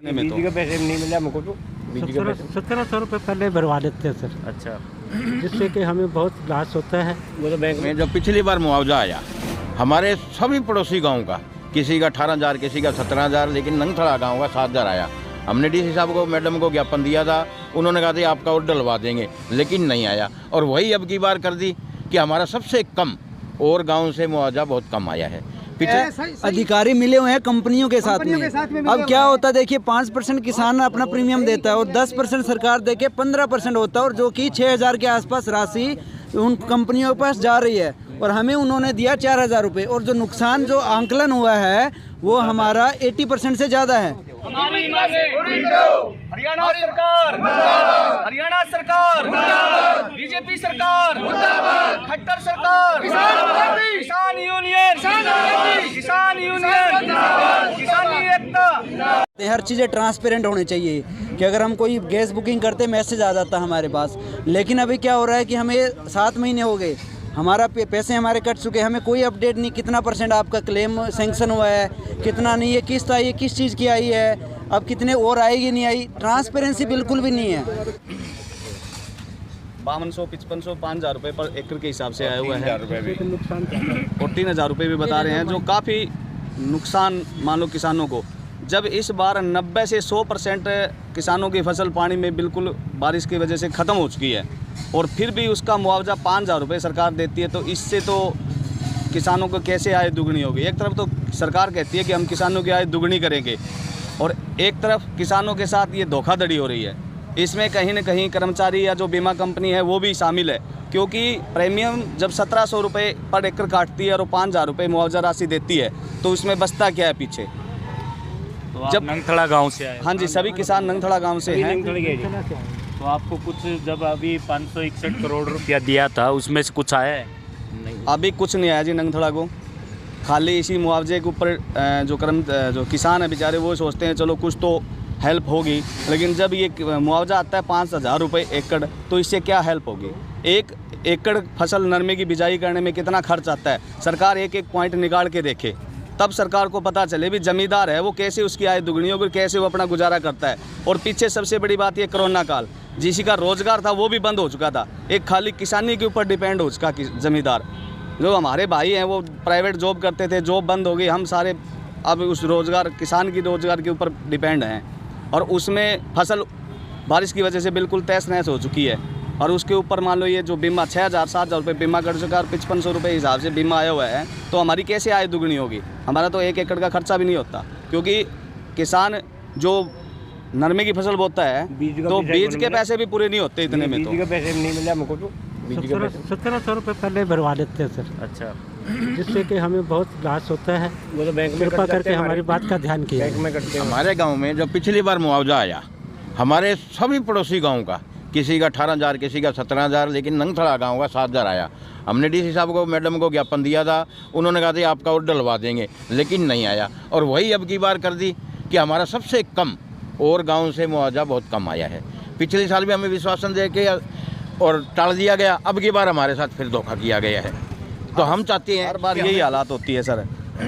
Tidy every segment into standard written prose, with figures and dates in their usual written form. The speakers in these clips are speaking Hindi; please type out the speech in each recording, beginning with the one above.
बिजली के पैसे नहीं मिले हमको तो। 1700 रुपये पहले भरवा लेते हैं सर। अच्छा, जिससे कि हमें बहुत लॉस होता है। वो तो बैंक में जब पिछली बार मुआवजा आया हमारे सभी पड़ोसी गांव का, किसी का 18,000 किसी का 17,000, लेकिन नंगथड़ा गांव का 7,000 आया। हमने डीसी साहब को, मैडम को ज्ञापन दिया था, उन्होंने कहा था आपका और डलवा देंगे, लेकिन नहीं आया। और वही अब की बार कर दी कि हमारा सबसे कम और गांव से मुआवजा बहुत कम आया है। अधिकारी मिले हुए हैं कंपनियों के साथ में। अब क्या होता है देखिए, 5% किसान अपना प्रीमियम देता है और 10% सरकार देके 15% होता है, और जो कि 6,000 के आसपास राशि उन कंपनियों के पास जा रही है, और हमें उन्होंने दिया 4,000 रुपये, और जो नुकसान जो आंकलन हुआ है वो हमारा 80% से ज़्यादा है। हरियाणा सरकार बीजेपी सरकार, खट्टर सरकार, किसान यूनियन, किसानी एकता। हर चीज़ें ट्रांसपेरेंट होनी चाहिए कि अगर हम कोई गैस बुकिंग करते मैसेज आ जाता हमारे पास, लेकिन अभी क्या हो रहा है कि हमें 7 महीने हो गए, हमारा पैसे हमारे कट चुके, हमें कोई अपडेट नहीं, कितना % आपका क्लेम सेंक्शन हुआ है, कितना नहीं है, किस्त आई है, किस चीज़ की आई है, अब कितने और आएगी नहीं आई, ट्रांसपेरेंसी बिल्कुल भी नहीं है। 5200, 5500, 5,000 रुपये पर एकड़ के हिसाब से आया हुआ है, और 3,000 रुपये भी बता रहे हैं, जो काफ़ी नुकसान मान लो किसानों को। जब इस बार 90 से 100% किसानों की फसल पानी में बिल्कुल बारिश की वजह से ख़त्म हो चुकी है, और फिर भी उसका मुआवजा 5,000 रुपये सरकार देती है, तो इससे तो किसानों को कैसे आय दुगनी होगी। एक तरफ तो सरकार कहती है कि हम किसानों की आय दुगनी करेंगे, और एक तरफ किसानों के साथ ये धोखाधड़ी हो रही है। इसमें कहीं न कहीं कर्मचारी या जो बीमा कंपनी है वो भी शामिल है, क्योंकि प्रीमियम जब 1,700 रुपये पर एकड़ काटती है और 5,000 रुपये मुआवजा राशि देती है, तो उसमें बचता क्या है पीछे। तो जब नंगथड़ा गांव से आए? हाँ जी, सभी किसान नंगथड़ा गांव से हैं। तो आपको कुछ जब अभी 561 करोड़ रुपया दिया था उसमें से कुछ आया है? नहीं, अभी कुछ नहीं आया जी नंगथड़ा को। खाली इसी मुआवजे के ऊपर जो किसान है बेचारे वो सोचते हैं चलो कुछ तो हेल्प होगी, लेकिन जब ये मुआवजा आता है 5,000 रुपये एकड़, तो इससे क्या हेल्प होगी। 1 एकड़ फसल नरमे की बिजाई करने में कितना खर्च आता है, सरकार एक एक पॉइंट निकाल के देखे, तब सरकार को पता चले भी जमींदार है वो कैसे उसकी आय दुगनी होगी, कैसे वो अपना गुजारा करता है। और पीछे सबसे बड़ी बात ये कोरोना काल, जिसी का रोजगार था वो भी बंद हो चुका था, एक खाली किसानी के ऊपर डिपेंड हो चुका जमींदार। जो हमारे भाई हैं वो प्राइवेट जॉब करते थे, जॉब बंद हो गई, हम सारे अब उस रोज़गार किसान की रोज़गार के ऊपर डिपेंड हैं, और उसमें फसल बारिश की वजह से बिल्कुल तहस नहस हो चुकी है। और उसके ऊपर मान लो ये जो बीमा 6,000 7,000 रुपये बीमा कर चुका और 5500 रुपये हिसाब से बीमा आया हुआ है, तो हमारी कैसे आय दुगनी होगी। हमारा तो 1 एकड़ का खर्चा भी नहीं होता, क्योंकि किसान जो नरमे की फसल बोता है तो बीज के पैसे भी पूरे नहीं होते इतने में। तो बीज के पैसे नहीं मिले हमको तो। 1700 रुपये पहले भरवा लेते हैं सर। अच्छा, जिससे कि हमें बहुत लॉस होता है। वो तो बैंक में कृपा करके हमारी बात का ध्यान किया। बैंक में करते हैं। हमारे गांव में जब पिछली बार मुआवजा आया हमारे सभी पड़ोसी गांव का, किसी का 18,000 किसी का 17,000, लेकिन नंगथड़ा गांव का 7,000 आया। हमने डीसी साहब को, मैडम को ज्ञापन दिया था, उन्होंने कहा था आपका और डलवा देंगे, लेकिन नहीं आया। और वही अब की बार कर दी कि हमारा सबसे कम और गांव से मुआवजा बहुत कम आया है। पिछले साल भी हमें विश्वासन दे के और टाल दिया गया, अब की बार हमारे साथ फिर धोखा किया गया है। तो हम चाहते हैं, हर बार यही हालात होती है सर,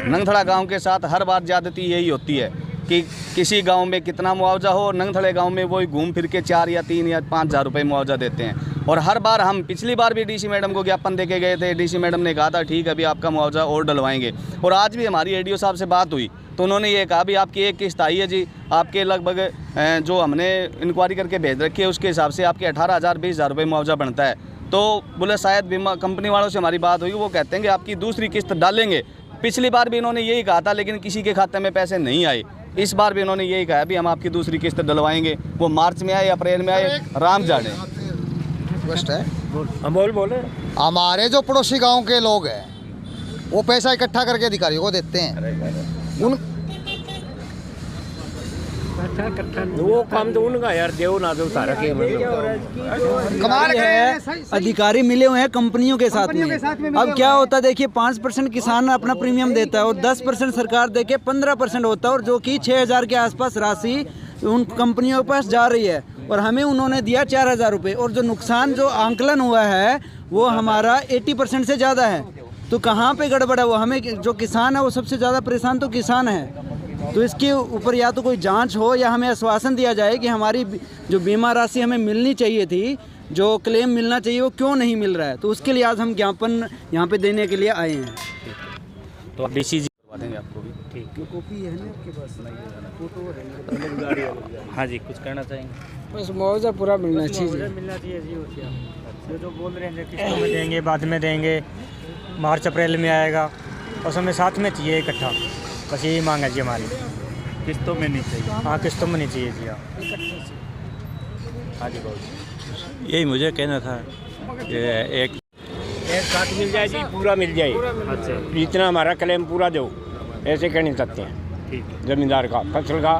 नंगथड़ा गांव के साथ हर बार ज़्यादती यही होती है कि किसी गांव में कितना मुआवजा हो और नंगथड़े गांव में वही घूम फिर के 4 या 3 या 5,000 रुपये मुआवजा देते हैं। और हर बार हम पिछली बार भी डीसी मैडम को ज्ञापन दे के गए थे, डीसी मैडम ने कहा था ठीक है अभी आपका मुआवजा और डलवाएंगे। और आज भी हमारी एडीओ साहब से बात हुई तो उन्होंने ये कहा भी आपकी एक किस्त आई है जी, आपके लगभग जो हमने इंक्वायरी करके भेज रखी है उसके हिसाब से आपके 18,000 20,000 रुपये मुआवजा बनता है। तो बोले शायद बीमा कंपनी वालों से हमारी बात हुई, वो कहते हैं कि आपकी दूसरी किस्त डालेंगे। पिछली बार भी इन्होंने यही कहा था, लेकिन किसी के खाते में पैसे नहीं आए। इस बार भी इन्होंने यही कहा भी हम आपकी दूसरी किस्त डलवाएंगे, वो मार्च में आए अप्रैल में आए, राम जाने। रिक्वेस्ट है, बोले हमारे जो पड़ोसी गांव के लोग हैं वो पैसा इकट्ठा करके अधिकारियों को देते हैं। उन वो काम तो उनका यार, देव ना दो सारा के कमाल है। अधिकारी मिले हुए हैं कंपनियों के साथ में। अब क्या होता है देखिए, 5% किसान अपना प्रीमियम देता है और 10% सरकार देके 15% होता है, और जो कि 6,000 के आसपास राशि उन कंपनियों के पास जा रही है, और हमें उन्होंने दिया 4,000 रुपये, और जो नुकसान जो आंकलन हुआ है वो हमारा 80% से ज़्यादा है। तो कहाँ पे गड़बड़ है वो, हमें जो किसान है वो सबसे ज़्यादा परेशान तो किसान है। तो इसके ऊपर या तो कोई जांच हो या हमें आश्वासन दिया जाए कि हमारी जो बीमा राशि हमें मिलनी चाहिए थी, जो क्लेम मिलना चाहिए, वो क्यों नहीं मिल रहा है। तो उसके लिए आज हम ज्ञापन यहाँ पे देने के लिए आए हैं। तो डीसीजी करवा देंगे आपको भी। ठीक कॉपी है ना आपके पास? हाँ जी, कुछ कहना चाहेंगे? बस मुआवजा पूरा मिलना चाहिए। मिलना चाहिए जी। और क्या जो बोल रहे हैं किस्तों में देंगे, बाद में देंगे, मार्च अप्रैल में आएगा, और हमें साथ में चाहिए इकट्ठा। बस यही मांग है जी हमारी। किस्तों में नहीं चाहिए। हाँ, किस्तों में नहीं चाहिए जी। हाँ जी, बहुत यही मुझे कहना था कि एक साथ मिल जाए जी, पूरा मिल जाए। अच्छा, इतना हमारा क्लेम पूरा दो, ऐसे कह नहीं सकते हैं। ठीक है। ज़मींदार का फसल का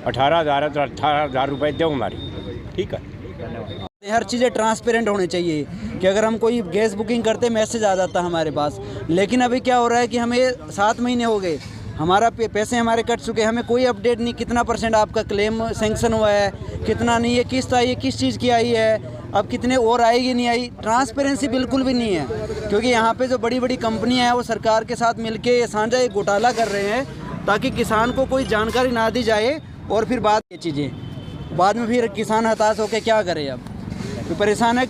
18,000 है तो 18,000 रुपये दो हमारी। ठीक है, हर चीज़ें ट्रांसपेरेंट होनी चाहिए कि अगर हम कोई गैस बुकिंग करते मैसेज आ जाता हमारे पास। लेकिन अभी क्या हो रहा है कि हमें 7 महीने हो गए, हमारा पैसे हमारे कट चुके, हमें कोई अपडेट नहीं, कितना % आपका क्लेम सेंक्शन हुआ है, कितना नहीं है, किस्त आई है, किस चीज़ की आई है, अब कितने और आएगी नहीं आई। ट्रांसपेरेंसी बिल्कुल भी नहीं है, क्योंकि यहाँ पे जो बड़ी बड़ी कंपनियाँ हैं वो सरकार के साथ मिलके साझा एक घोटाला कर रहे हैं, ताकि किसान को कोई जानकारी ना दी जाए और फिर ये चीज़ें बाद में फिर किसान हताश होकर क्या करे। अब तो परेशान है,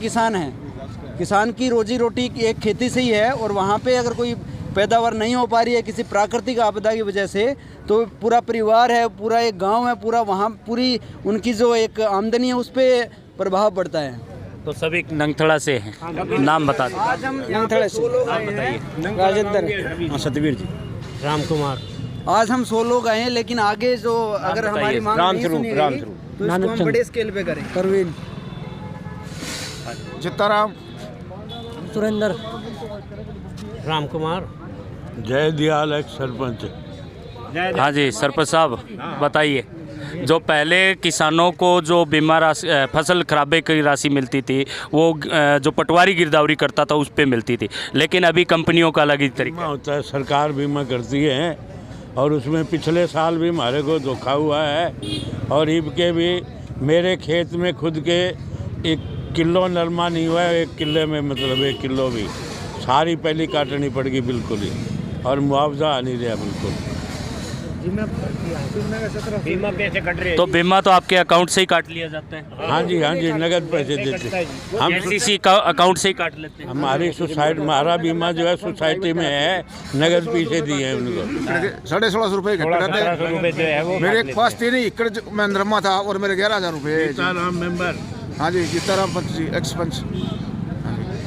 किसान की रोजी रोटी एक खेती से ही है, और वहाँ पे अगर कोई पैदावार नहीं हो पा रही है किसी प्राकृतिक आपदा की वजह से, तो पूरा परिवार है, पूरा एक गांव है, पूरा वहाँ पूरी उनकी जो एक आमदनी है उस पर प्रभाव पड़ता है। तो सभी नंगथड़ा से हैं, नाम बता दें। आज हम नंगथड़ा से राजेंद्र सतवीर जी, राम कुमार। आज हम 100 लोग आए हैं, लेकिन आगे जो अगर हमारी मांग नहीं सुनी गई तो इसको हम बड़े स्केल पे करें। परवीन, चित्ताराम, सुरेंद्र, राम कुमार। जय दयाल एक सरपंच। हाँ जी, सरपंच साहब बताइए, जो पहले किसानों को जो बीमा राशि फसल खराबे की राशि मिलती थी, वो जो पटवारी गिरदावरी करता था उस पे मिलती थी, लेकिन अभी कंपनियों का अलग ही तरीका होता है, सरकार बीमा करती है, और उसमें पिछले साल भी हमारे को धोखा हुआ है, और इनके भी मेरे खेत में खुद के 1 किलो नरमा नहीं हुआ है, 1 किले में मतलब 1 किलो भी सारी पहली काटनी पड़ गई बिल्कुल ही, और मुआवजा आ नहीं रहा बिल्कुल। बीमा पैसे कट रहे हैं। तो बीमा तो आपके अकाउंट से ही काट लिया जाता है? हाँ जी, नगद पैसे देते हैं हम, एलसीसी का अकाउंट से ही काट लेते हैं। हमारी सोसाइटी, हमारा बीमा जो है सोसाइटी में है, नगद पैसे दिए हैं उनको। 1650 रुपये मेरे पास 3 एकड़ में नरमा था, और मेरे 11,000 रुपये। मेंबर। हाँ जी, सीताराम पंच जी, एक्स पंच।